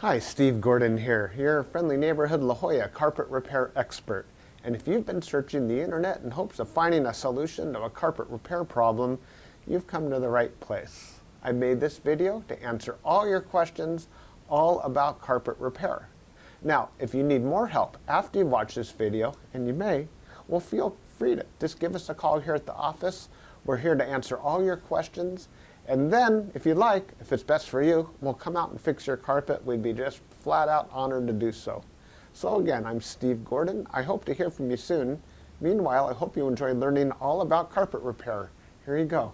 Hi, Steve Gordon here, your friendly neighborhood La Jolla carpet repair expert. And if you've been searching the internet in hopes of finding a solution to a carpet repair problem, you've come to the right place. I made this video to answer all your questions all about carpet repair. Now, if you need more help after you've watched this video, and you may, well, feel free to just give us a call here at the office. We're here to answer all your questions. And then, if you'd like, if it's best for you, we'll come out and fix your carpet. We'd be just flat out honored to do so. So again, I'm Steve Gordon. I hope to hear from you soon. Meanwhile, I hope you enjoy learning all about carpet repair. Here you go.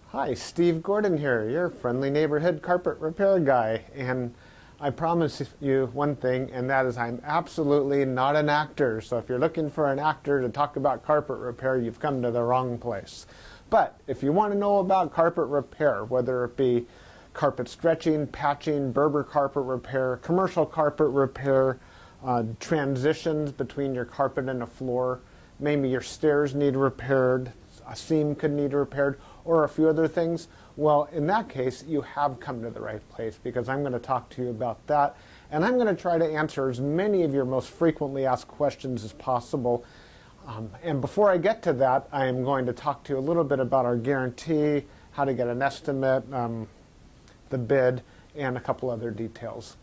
Hi, Steve Gordon here, your friendly neighborhood carpet repair guy. And I promise you one thing, and that is I'm absolutely not an actor. So if you're looking for an actor to talk about carpet repair, you've come to the wrong place. But if you want to know about carpet repair, whether it be carpet stretching, patching, Berber carpet repair, commercial carpet repair, transitions between your carpet and a floor, maybe your stairs need repaired, a seam could need repaired, or a few other things, well, in that case, you have come to the right place because I'm going to talk to you about that. And I'm going to try to answer as many of your most frequently asked questions as possible. And before I get to that, I am going to talk to you a little bit about our guarantee, how to get an estimate, the bid, and a couple other details.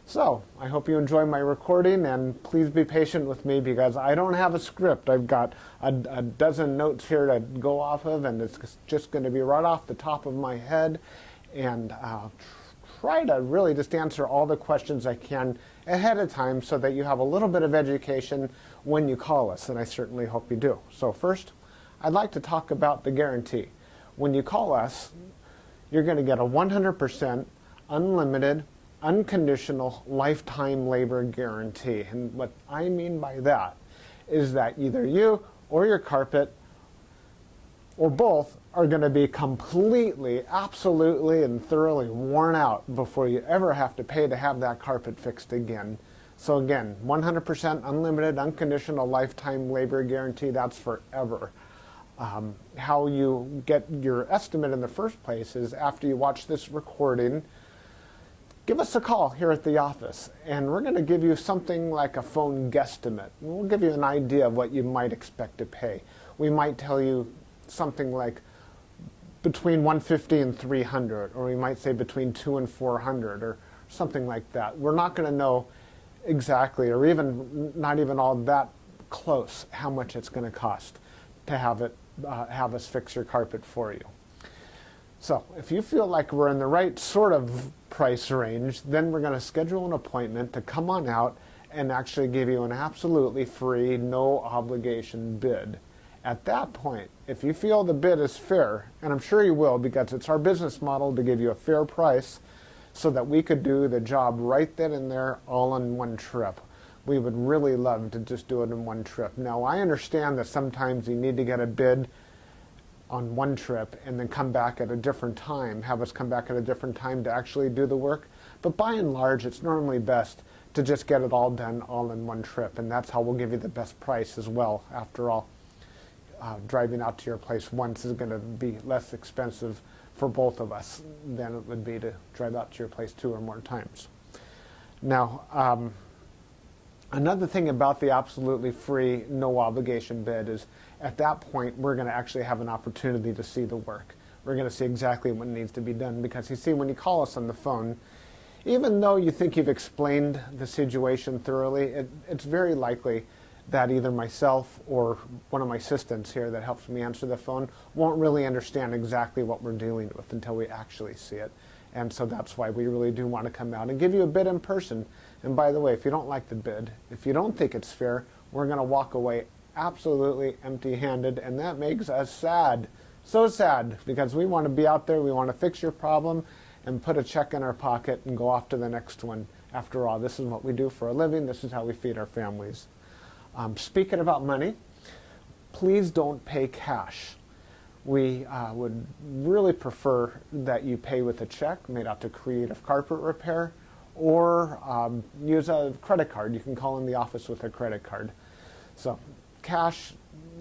So I hope you enjoy my recording, and please be patient with me because I don't have a script. I've got a dozen notes here to go off of, and it's just going to be right off the top of my head. And try to really just answer all the questions I can ahead of time so that you have a little bit of education when you call us, and I certainly hope you do. So first, I'd like to talk about the guarantee. When you call us, you're going to get a 100% unlimited, unconditional lifetime labor guarantee. And what I mean by that is that either you or your carpet or both are going to be completely, absolutely, and thoroughly worn out before you ever have to pay to have that carpet fixed again. So again, 100% unlimited, unconditional lifetime labor guarantee, that's forever. How you get your estimate in the first place is after you watch this recording, give us a call here at the office, and we're going to give you something like a phone guesstimate. We'll give you an idea of what you might expect to pay. We might tell you something like between $150 and $300, or we might say between $200 and $400, or something like that. We're not going to know exactly, or even not even all that close, how much it's going to cost to have us fix your carpet for you. So if you feel like we're in the right sort of price range, then we're going to schedule an appointment to come on out and actually give you an absolutely free, no obligation bid. At that point, if you feel the bid is fair, and I'm sure you will because it's our business model to give you a fair price so that we could do the job right then and there all in one trip. We would really love to just do it in one trip. Now, I understand that sometimes you need to get a bid on one trip and then come back at a different time, have us come back at a different time to actually do the work. But by and large, it's normally best to just get it all done all in one trip, and that's how we'll give you the best price as well. After all, driving out to your place once is going to be less expensive for both of us than it would be to drive out to your place 2 or more times. Now, another thing about the absolutely free, no obligation bid is at that point we're going to actually have an opportunity to see the work. We're going to see exactly what needs to be done because you see, when you call us on the phone, even though you think you've explained the situation thoroughly, it's very likely that either myself or one of my assistants here that helps me answer the phone won't really understand exactly what we're dealing with until we actually see it. And so that's why we really do want to come out and give you a bid in person. And by the way, if you don't like the bid, if you don't think it's fair, we're going to walk away absolutely empty-handed, and that makes us sad. So sad, because we want to be out there, we want to fix your problem and put a check in our pocket and go off to the next one. After all, this is what we do for a living. This is how we feed our families. Speaking about money, please don't pay cash. We would really prefer that you pay with a check made out to Creative Carpet Repair, or use a credit card. You can call in the office with a credit card. So cash,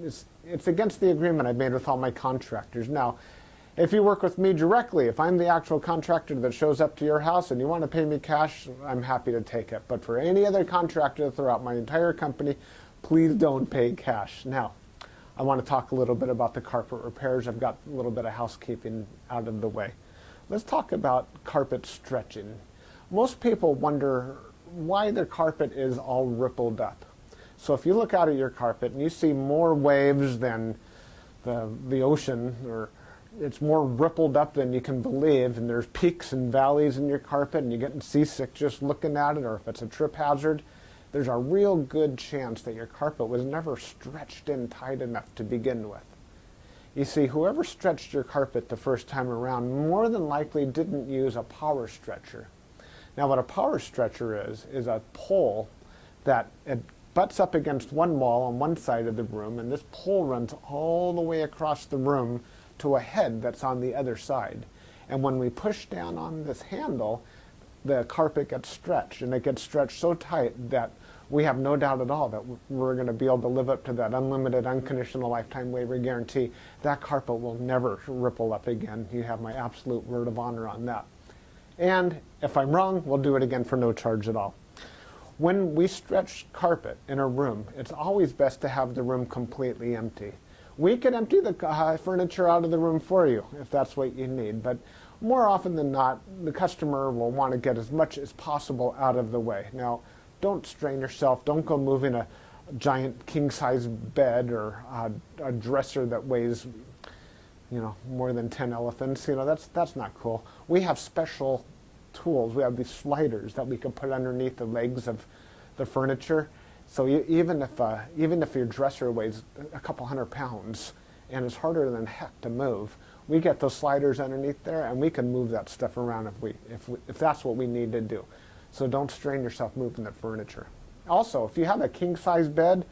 it's against the agreement I've made with all my contractors. Now, If you work with me directly, if I'm the actual contractor that shows up to your house and you want to pay me cash, I'm happy to take it. But for any other contractor throughout my entire company, please don't pay cash. Now, I want to talk a little bit about the carpet repairs. I've got a little bit of housekeeping out of the way. Let's talk about carpet stretching. Most people wonder why their carpet is all rippled up. So if you look out at your carpet and you see more waves than the ocean, or it's more rippled up than you can believe, and there's peaks and valleys in your carpet and you're getting seasick just looking at it, or if it's a trip hazard, there's a real good chance that your carpet was never stretched in tight enough to begin with. You see, whoever stretched your carpet the first time around more than likely didn't use a power stretcher. Now what a power stretcher is a pole that it butts up against one wall on one side of the room, and this pole runs all the way across the room to a head that's on the other side. And when we push down on this handle, the carpet gets stretched, and it gets stretched so tight that we have no doubt at all that we're going to be able to live up to that unlimited, unconditional lifetime waiver guarantee. That carpet will never ripple up again. You have my absolute word of honor on that. And if I'm wrong, we'll do it again for no charge at all. When we stretch carpet in a room, it's always best to have the room completely empty. We can empty the furniture out of the room for you if that's what you need, but more often than not, the customer will want to get as much as possible out of the way. Now, don't strain yourself. Don't go moving a giant king-size bed or a dresser that weighs, more than 10 elephants. That's not cool. We have special tools. We have these sliders that we can put underneath the legs of the furniture. So even if your dresser weighs a couple hundred pounds and it's harder than heck to move, we get those sliders underneath there and we can move that stuff around if that's what we need to do. So don't strain yourself moving the furniture. Also, if you have a king-size bed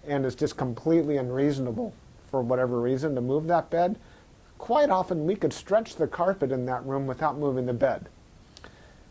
and it's just completely unreasonable for whatever reason to move that bed, quite often we could stretch the carpet in that room without moving the bed.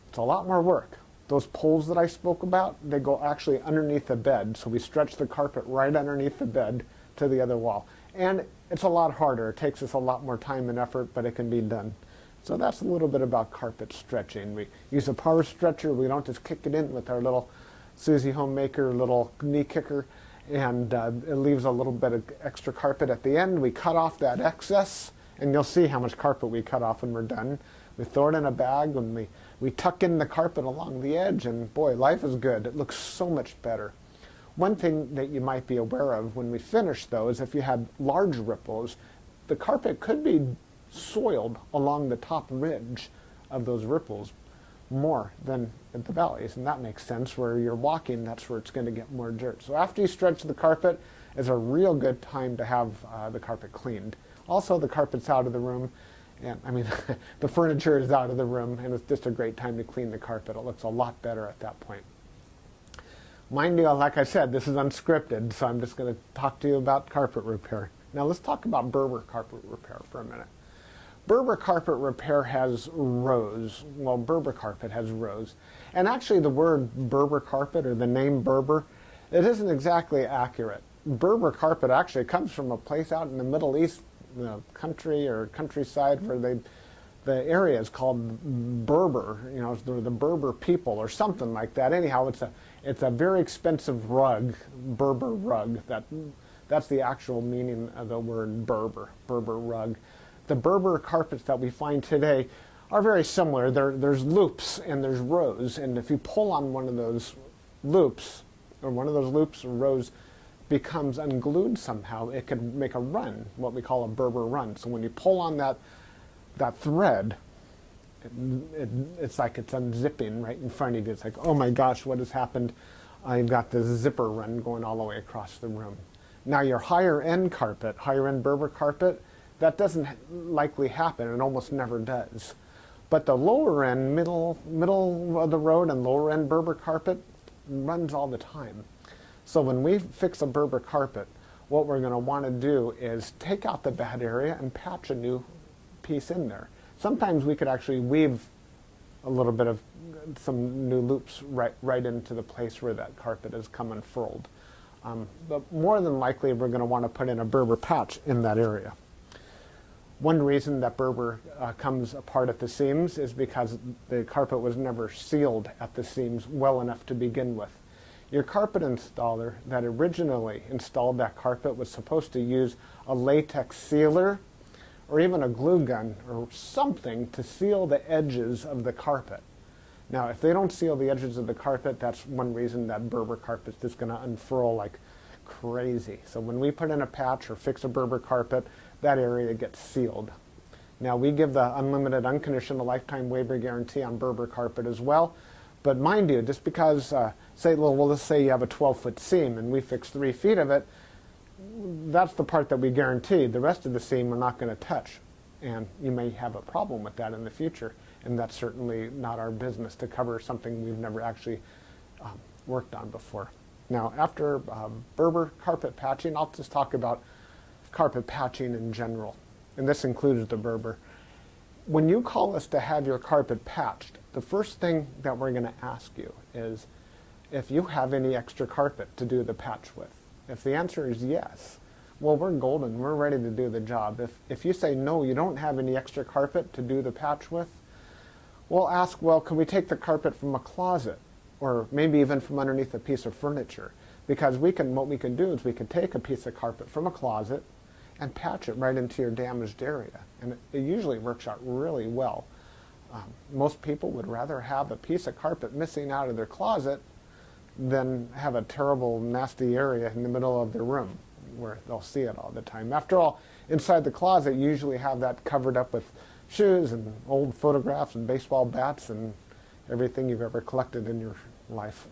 It's a lot more work. Those poles that I spoke about, they go actually underneath the bed, so we stretch the carpet right underneath the bed to the other wall. And it's a lot harder. It takes us a lot more time and effort, but it can be done. So that's a little bit about carpet stretching. We use a power stretcher. We don't just kick it in with our little Susie Homemaker little knee kicker, and it leaves a little bit of extra carpet at the end. We cut off that excess, and you'll see how much carpet we cut off when we're done. We throw it in a bag, and we tuck in the carpet along the edge, and boy, life is good. It looks so much better. One thing that you might be aware of when we finish, though, is if you had large ripples, the carpet could be soiled along the top ridge of those ripples more than at the valleys, and that makes sense. Where you're walking, that's where it's going to get more dirt. So after you stretch the carpet is a real good time to have the carpet cleaned. Also, the carpet's out of the room, and the furniture is out of the room, and it's just a great time to clean the carpet. It looks a lot better at that point. Mind you, like I said, this is unscripted, so I'm just going to talk to you about carpet repair. Now let's talk about Berber carpet repair for a minute. Berber carpet repair has rows. Well, Berber carpet has rows. And actually the word Berber carpet, or the name Berber, it isn't exactly accurate. Berber carpet actually comes from a place out in the Middle East, country or countryside, where the area is called Berber, the Berber people or something like that. Anyhow, it's a very expensive rug, Berber rug. That's the actual meaning of the word Berber rug. The Berber carpets that we find today are very similar. There's loops and there's rows, and if you pull on one of those loops, or rows becomes unglued somehow, it could make a run, what we call a Berber run. So when you pull on that thread, it's like it's unzipping right in front of you. It's like, oh my gosh, what has happened? I've got this zipper run going all the way across the room. Now your higher end Berber carpet, that doesn't likely happen. It almost never does. But the lower end, middle of the road and lower end Berber carpet runs all the time. So when we fix a Berber carpet, what we're going to want to do is take out the bad area and patch a new piece in there. Sometimes we could actually weave a little bit of some new loops right into the place where that carpet has come unfurled. But more than likely, we're going to want to put in a Berber patch in that area. One reason that Berber comes apart at the seams is because the carpet was never sealed at the seams well enough to begin with. Your carpet installer that originally installed that carpet was supposed to use a latex sealer or even a glue gun or something to seal the edges of the carpet. Now, if they don't seal the edges of the carpet, that's one reason that Berber carpet is just going to unfurl like crazy. So when we put in a patch or fix a Berber carpet, that area gets sealed. Now, we give the unlimited, unconditional lifetime waiver guarantee on Berber carpet as well. But mind you, just because, let's say you have a 12-foot seam and we fix 3 feet of it, that's the part that we guarantee. The rest of the seam we're not going to touch. And you may have a problem with that in the future. And that's certainly not our business to cover something we've never actually worked on before. Now, after Berber carpet patching, I'll just talk about carpet patching in general. And this includes the Berber. When you call us to have your carpet patched, the first thing that we're going to ask you is if you have any extra carpet to do the patch with. If the answer is yes, well, we're golden. We're ready to do the job. If you say no, you don't have any extra carpet to do the patch with, we'll ask, well, can we take the carpet from a closet or maybe even from underneath a piece of furniture? Because what we can do is we can take a piece of carpet from a closet and patch it right into your damaged area. And it usually works out really well. Most people would rather have a piece of carpet missing out of their closet than have a terrible, nasty area in the middle of their room where they'll see it all the time. After all, inside the closet, you usually have that covered up with shoes and old photographs and baseball bats and everything you've ever collected in your life.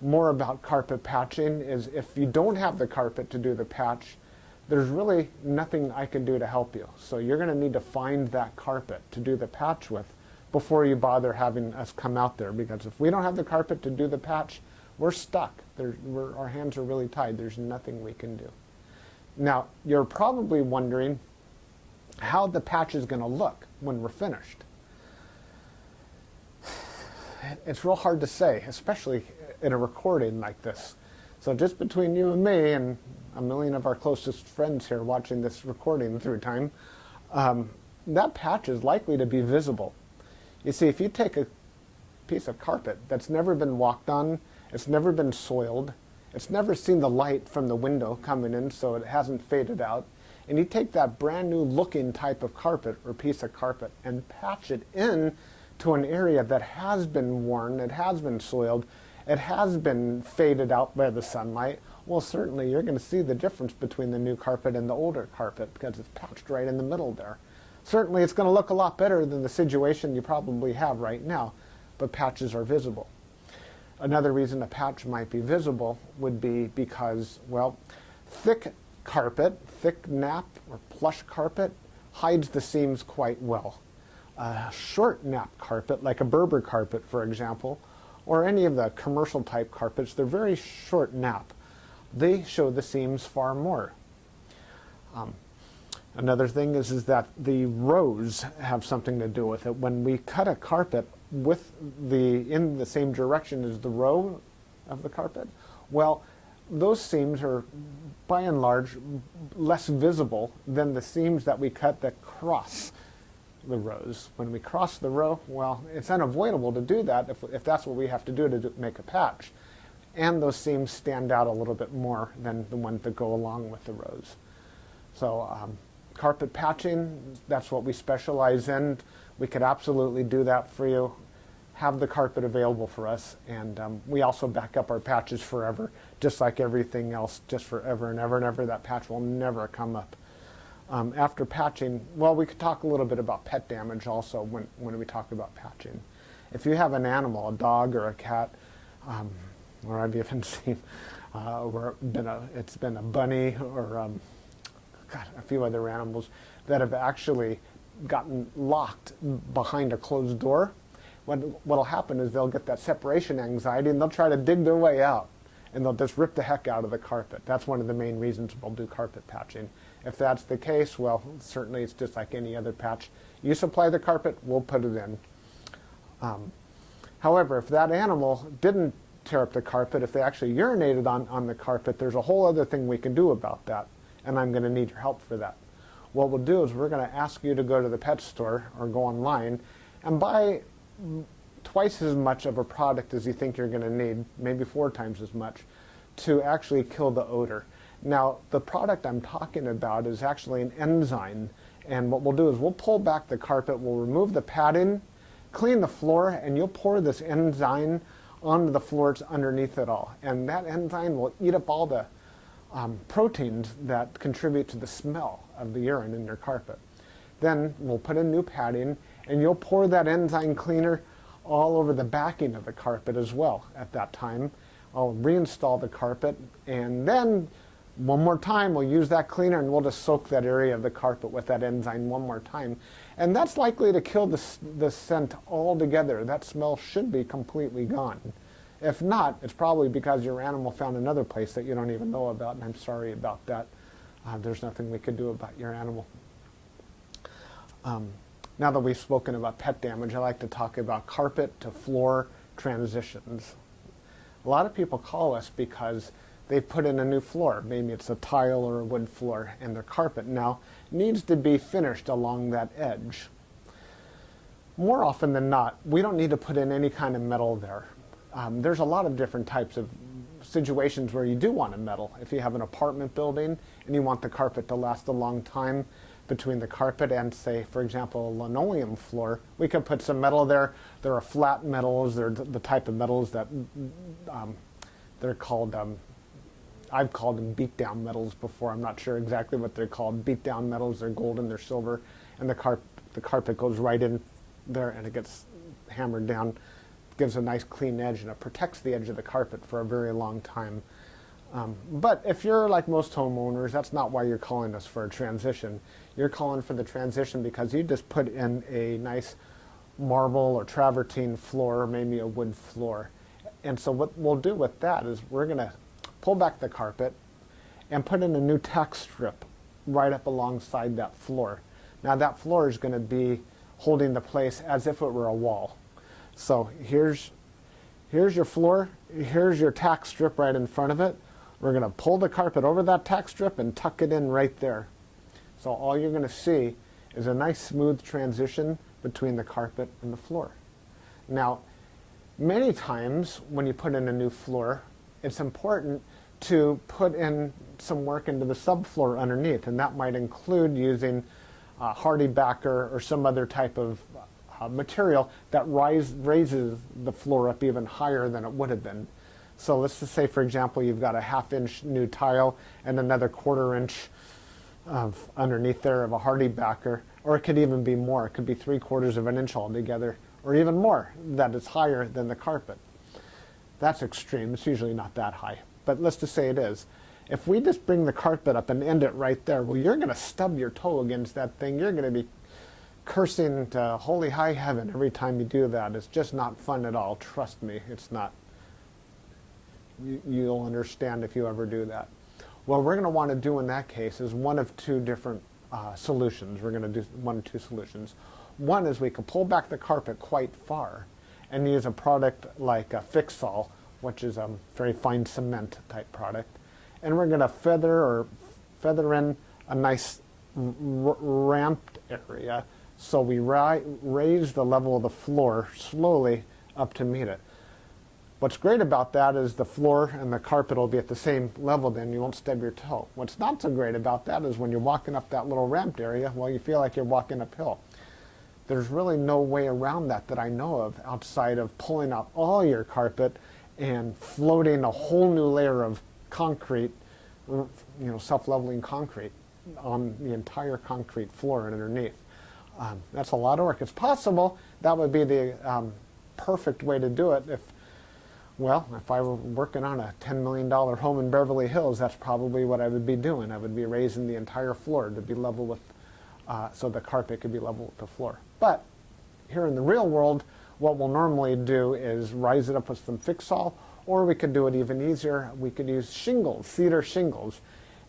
More about carpet patching is if you don't have the carpet to do the patch, there's really nothing I can do to help you. So you're going to need to find that carpet to do the patch with before you bother having us come out there, because if we don't have the carpet to do the patch, we're stuck. Our hands are really tied. There's nothing we can do. Now, you're probably wondering how the patch is going to look when we're finished. It's real hard to say, especially in a recording like this. So just between you and me and a million of our closest friends here watching this recording through time, that patch is likely to be visible. You see, if you take a piece of carpet that's never been walked on, it's never been soiled, it's never seen the light from the window coming in so it hasn't faded out, and you take that brand new looking type of carpet or piece of carpet and patch it in to an area that has been worn, it has been soiled, it has been faded out by the sunlight, well, certainly you're going to see the difference between the new carpet and the older carpet because it's patched right in the middle there. Certainly it's going to look a lot better than the situation you probably have right now, but patches are visible. Another reason a patch might be visible would be because, well, thick carpet, thick nap or plush carpet hides the seams quite well. Short nap carpet, like a Berber carpet, for example, or any of the commercial type carpets, they're very short nap. They show the seams far more. Another thing is that the rows have something to do with it. When we cut a carpet in the same direction as the row of the carpet, well, those seams are by and large less visible than the seams that we cut that cross the rows. When we cross the row, well, it's unavoidable to do that if that's what we have to do to make a patch. And those seams stand out a little bit more than the ones that go along with the rows. So carpet patching, that's what we specialize in. We could absolutely do that for you. Have the carpet available for us, and we also back up our patches forever, just like everything else, just forever and ever and ever. That patch will never come up. After patching, well, we could talk a little bit about pet damage also when we talk about patching. If you have an animal, a dog or a cat, or I've even seen where it's been a bunny or a few other animals that have actually gotten locked behind a closed door. What'll happen is they'll get that separation anxiety and they'll try to dig their way out and they'll just rip the heck out of the carpet. That's one of the main reasons we'll do carpet patching. If that's the case, well, certainly it's just like any other patch. You supply the carpet, we'll put it in. However, if that animal didn't tear up the carpet, if they actually urinated on the carpet, there's a whole other thing we can do about that, and I'm going to need your help for that. what we'll do is we're going to ask you to go to the pet store or go online and buy twice as much of a product as you think you're going to need, maybe 4 times as much, to actually kill the odor. Now, the product I'm talking about is actually an enzyme, and what we'll do is we'll pull back the carpet, we'll remove the padding, clean the floor, and you'll pour this enzyme onto the floors underneath it all. And that enzyme will eat up all the proteins that contribute to the smell of the urine in your carpet. Then we'll put in new padding, and you'll pour that enzyme cleaner all over the backing of the carpet as well at that time. I'll reinstall the carpet, and then one more time we'll use that cleaner and we'll just soak that area of the carpet with that enzyme one more time. And that's likely to kill the scent altogether. That smell should be completely gone. If not, it's probably because your animal found another place that you don't even know about, and I'm sorry about that. There's nothing we could do about your animal. Now that we've spoken about pet damage, I like to talk about carpet to floor transitions. A lot of people call us because they've put in a new floor. Maybe it's a tile or a wood floor, and their carpet now needs to be finished along that edge. More often than not, we don't need to put in any kind of metal there. There's a lot of different types of situations where you do want a metal. If you have an apartment building and you want the carpet to last a long time between the carpet and, say, for example, a linoleum floor, we could put some metal there. There are flat metals. They're the type of metals that they're called, I've called them beat-down metals before. I'm not sure exactly what they're called. Beat-down metals, they're golden, they're silver, and the carpet goes right in there and it gets hammered down. Gives a nice clean edge, and it protects the edge of the carpet for a very long time. But if you're like most homeowners, that's not why you're calling us for a transition. You're calling for the transition because you just put in a nice marble or travertine floor, or maybe a wood floor. And so what we'll do with that is we're going to pull back the carpet and put in a new tack strip right up alongside that floor. Now that floor is going to be holding the place as if it were a wall. So here's your floor, here's your tack strip right in front of it. We're going to pull the carpet over that tack strip and tuck it in right there. So all you're going to see is a nice smooth transition between the carpet and the floor. Now, many times when you put in a new floor, it's important to put in some work into the subfloor underneath, and that might include using hardy backer or some other type of material that raises the floor up even higher than it would have been. So let's just say, for example, you've got a 1/2 inch new tile and another 1/4 inch of underneath there of a hardy backer, or it could even be more. It could be 3/4 of an inch altogether, or even more, that is higher than the carpet. That's extreme. It's usually not that high, but let's just say it is. If we just bring the carpet up and end it right there, well, you're going to stub your toe against that thing. You're going to be cursing to holy high heaven every time you do that. It's just not fun at all. Trust me, it's not. You'll understand if you ever do that. What we're going to want to do in that case is one of two different solutions. We're going to do one of two solutions. One is we can pull back the carpet quite far and use a product like a Fix-All, which is a very fine cement type product. And we're going to feather in a nice ramped area, so we raise the level of the floor slowly up to meet it. What's great about that is the floor and the carpet will be at the same level, then you won't stub your toe. What's not so great about that is when you're walking up that little ramped area, well, you feel like you're walking uphill. There's really no way around that I know of outside of pulling out all your carpet and floating a whole new layer of concrete, self-leveling concrete on the entire concrete floor and underneath. That's a lot of work. It's possible that would be the perfect way to do it if I were working on a $10 million home in Beverly Hills, that's probably what I would be doing. I would be raising the entire floor to be level with, so the carpet could be level with the floor. But here in the real world, what we'll normally do is rise it up with some Fix-All, or we could do it even easier. We could use shingles, cedar shingles.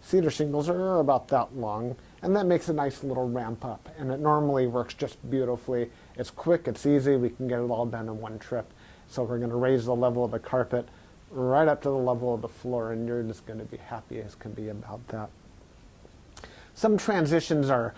Cedar shingles are about that long, and that makes a nice little ramp up. And it normally works just beautifully. It's quick, it's easy, we can get it all done in one trip. So we're going to raise the level of the carpet right up to the level of the floor, and you're just going to be happy as can be about that. Some transitions are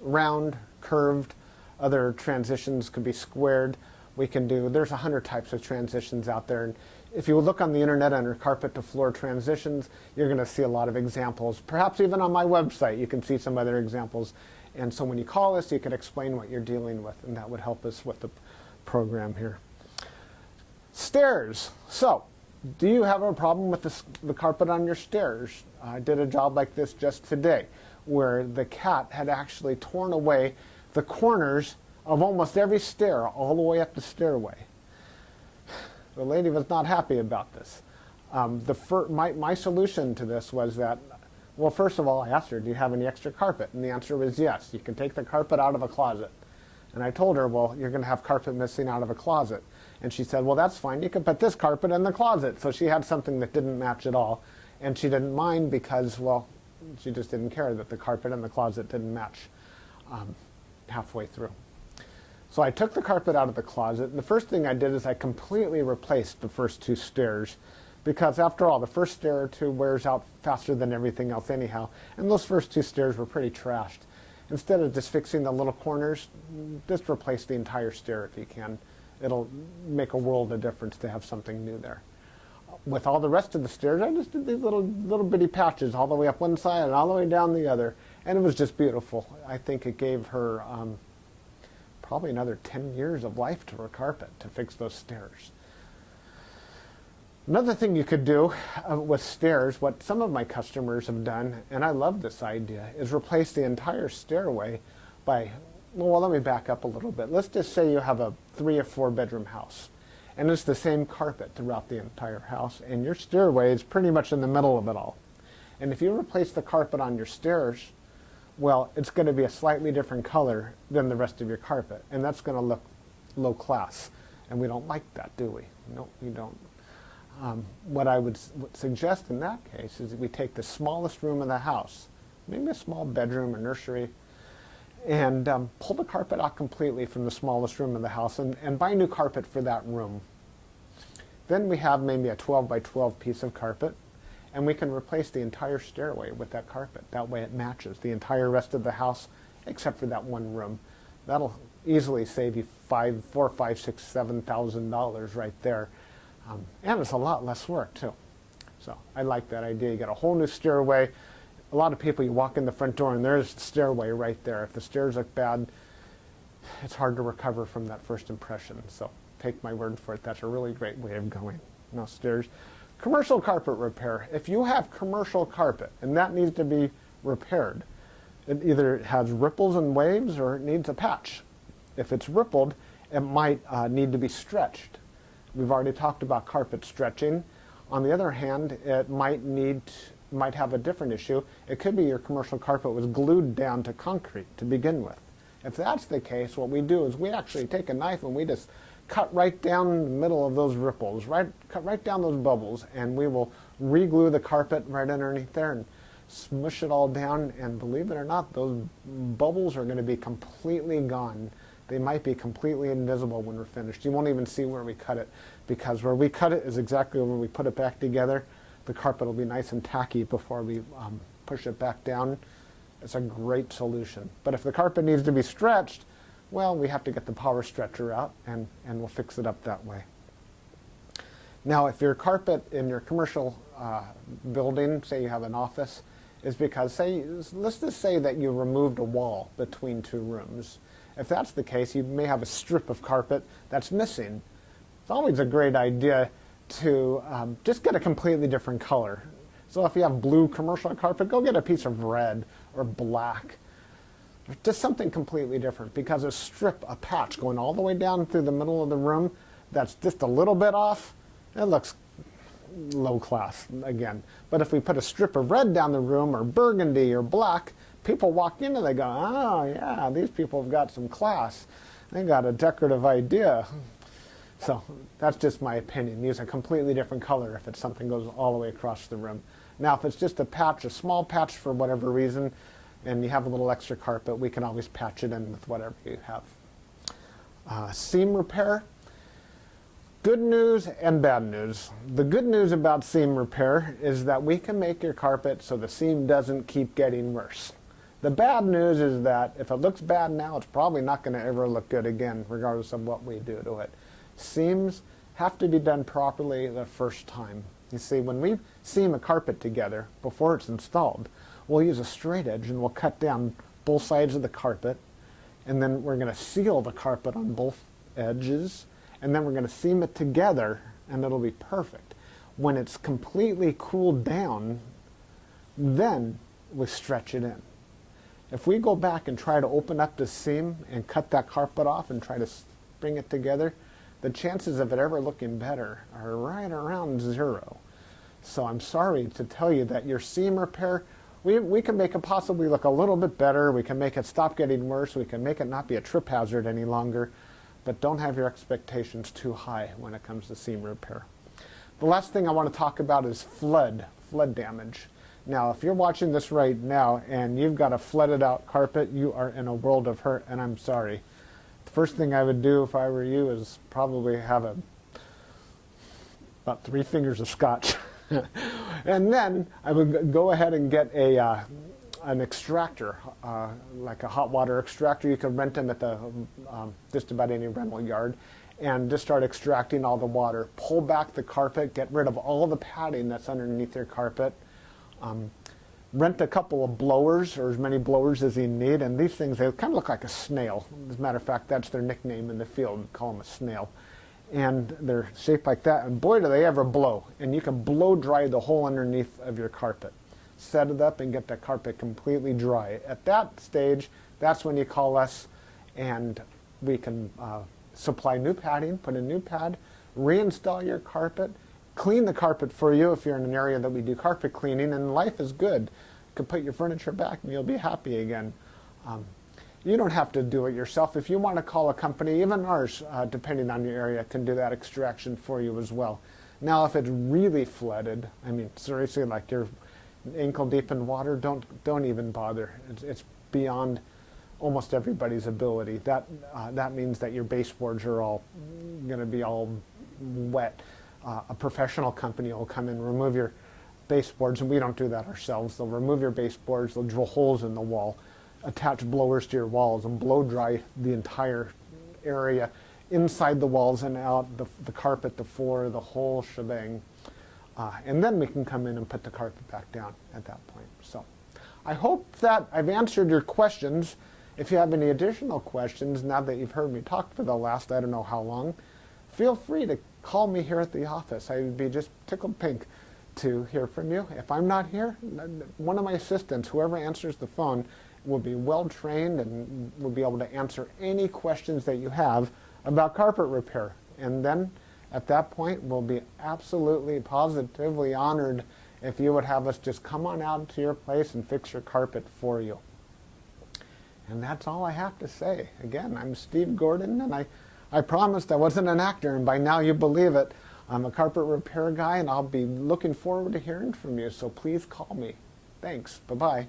round, curved. Other transitions could be squared. There's 100 types of transitions out there. And if you look on the internet under carpet to floor transitions, you're going to see a lot of examples. Perhaps even on my website, you can see some other examples. And so when you call us, you can explain what you're dealing with, and that would help us with the program here. Stairs. So, do you have a problem with the carpet on your stairs? I did a job like this just today, where the cat had actually torn away the corners of almost every stair all the way up the stairway. The lady was not happy about this. My solution to this was that, well, first of all, I asked her, do you have any extra carpet? And the answer was yes. You can take the carpet out of a closet. And I told her, well, you're going to have carpet missing out of a closet. And she said, well, that's fine. You can put this carpet in the closet. So she had something that didn't match at all. And she didn't mind because, well, she just didn't care that the carpet in the closet didn't match halfway through. So I took the carpet out of the closet, and the first thing I did is I completely replaced the first two stairs, because after all, the first stair or two wears out faster than everything else anyhow, and those first two stairs were pretty trashed. Instead of just fixing the little corners, just replace the entire stair if you can. It'll make a world of difference to have something new there. With all the rest of the stairs, I just did these little bitty patches all the way up one side and all the way down the other, and it was just beautiful. I think it gave her probably another 10 years of life to her carpet to fix those stairs. Another thing you could do with stairs, what some of my customers have done, and I love this idea, is replace the entire stairway by, well, let me back up a little bit. Let's just say you have a 3 or 4 bedroom house, and it's the same carpet throughout the entire house, and your stairway is pretty much in the middle of it all. And if you replace the carpet on your stairs, well, it's going to be a slightly different color than the rest of your carpet, and that's going to look low class, and we don't like that, do we? No, we don't. What I would suggest in that case is that we take the smallest room in the house, maybe a small bedroom or nursery, and pull the carpet out completely from the smallest room in the house and buy new carpet for that room. Then we have maybe a 12 by 12 piece of carpet, and we can replace the entire stairway with that carpet. That way it matches the entire rest of the house except for that one room. That'll easily save you $4,000, $5,000, $6,000, $7,000 right there. And it's a lot less work too. So I like that idea. You get a whole new stairway. A lot of people, you walk in the front door and there's the stairway right there. If the stairs look bad, it's hard to recover from that first impression. So take my word for it. That's a really great way of going. No stairs. Commercial carpet repair. If you have commercial carpet and that needs to be repaired, it either has ripples and waves or it needs a patch. If it's rippled, it might need to be stretched. We've already talked about carpet stretching. On the other hand, it might have a different issue. It could be your commercial carpet was glued down to concrete to begin with. If that's the case, what we do is we actually take a knife and we just cut right down the middle of those ripples, cut right down those bubbles, and we will re-glue the carpet right underneath there and smush it all down, and believe it or not, those bubbles are going to be completely gone. They might be completely invisible when we're finished. You won't even see where we cut it, because where we cut it is exactly where we put it back together. The carpet will be nice and tacky before we push it back down. It's a great solution. But if the carpet needs to be stretched, well, we have to get the power stretcher out, and we'll fix it up that way. Now, if your carpet in your commercial building, say you have an office, is because, let's just say that you removed a wall between two rooms. If that's the case, you may have a strip of carpet that's missing. It's always a great idea to just get a completely different color. So if you have blue commercial carpet, go get a piece of red or black. Just something completely different, because a patch going all the way down through the middle of the room that's just a little bit off, it looks low class again. But if we put a strip of red down the room, or burgundy or black, people walk in and they go, oh yeah, these people have got some class. They got a decorative idea. So that's just my opinion. Use a completely different color if it's something goes all the way across the room. Now if it's just a patch, a small patch for whatever reason, and you have a little extra carpet, we can always patch it in with whatever you have. Seam repair. Good news and bad news. The good news about seam repair is that we can make your carpet so the seam doesn't keep getting worse. The bad news is that if it looks bad now, it's probably not going to ever look good again, regardless of what we do to it. Seams have to be done properly the first time. You see, when we seam a carpet together before it's installed, we'll use a straight edge and we'll cut down both sides of the carpet, and then we're going to seal the carpet on both edges, and then we're going to seam it together, and it'll be perfect. When it's completely cooled down, then we stretch it in. If we go back and try to open up the seam and cut that carpet off and try to bring it together, the chances of it ever looking better are right around 0. So I'm sorry to tell you that your seam repair, we can make it possibly look a little bit better. We can make it stop getting worse. We can make it not be a trip hazard any longer. But don't have your expectations too high when it comes to seam repair. The last thing I want to talk about is flood damage. Now, if you're watching this right now and you've got a flooded out carpet, you are in a world of hurt, and I'm sorry. The first thing I would do if I were you is probably have about 3 fingers of scotch. And then I would go ahead and get an extractor, like a hot water extractor. You can rent them at the just about any rental yard, and just start extracting all the water. Pull back the carpet, get rid of all the padding that's underneath your carpet. Rent a couple of blowers, or as many blowers as you need, and these things, they kind of look like a snail. As a matter of fact, that's their nickname in the field. We call them a snail. And they're shaped like that, and boy do they ever blow. And you can blow dry the whole underneath of your carpet. Set it up and get the carpet completely dry. At that stage, that's when you call us, and we can supply new padding, put a new pad, reinstall your carpet, clean the carpet for you if you're in an area that we do carpet cleaning, and life is good. You can put your furniture back and you'll be happy again. You don't have to do it yourself. If you want to call a company, even ours, depending on your area, can do that extraction for you as well. Now, if it's really flooded, I mean, seriously, like you're ankle deep in water, don't even bother. It's beyond almost everybody's ability. That means that your baseboards are all going to be all wet. A professional company will come in, remove your baseboards, and we don't do that ourselves. They'll remove your baseboards, they'll drill holes in the wall, attach blowers to your walls, and blow dry the entire area, inside the walls and out, the carpet, the floor, the whole shebang. And then we can come in and put the carpet back down at that point. So I hope that I've answered your questions. If you have any additional questions, now that you've heard me talk for the last I don't know how long, feel free to call me here at the office. I would be just tickled pink to hear from you. If I'm not here, one of my assistants, whoever answers the phone, will be well trained and will be able to answer any questions that you have about carpet repair. And then at that point, we'll be absolutely positively honored if you would have us just come on out to your place and fix your carpet for you. And that's all I have to say. Again, I'm Steve Gordon, and I promised I wasn't an actor, and by now you believe it. I'm a carpet repair guy, and I'll be looking forward to hearing from you, so please call me. Thanks. Bye-bye.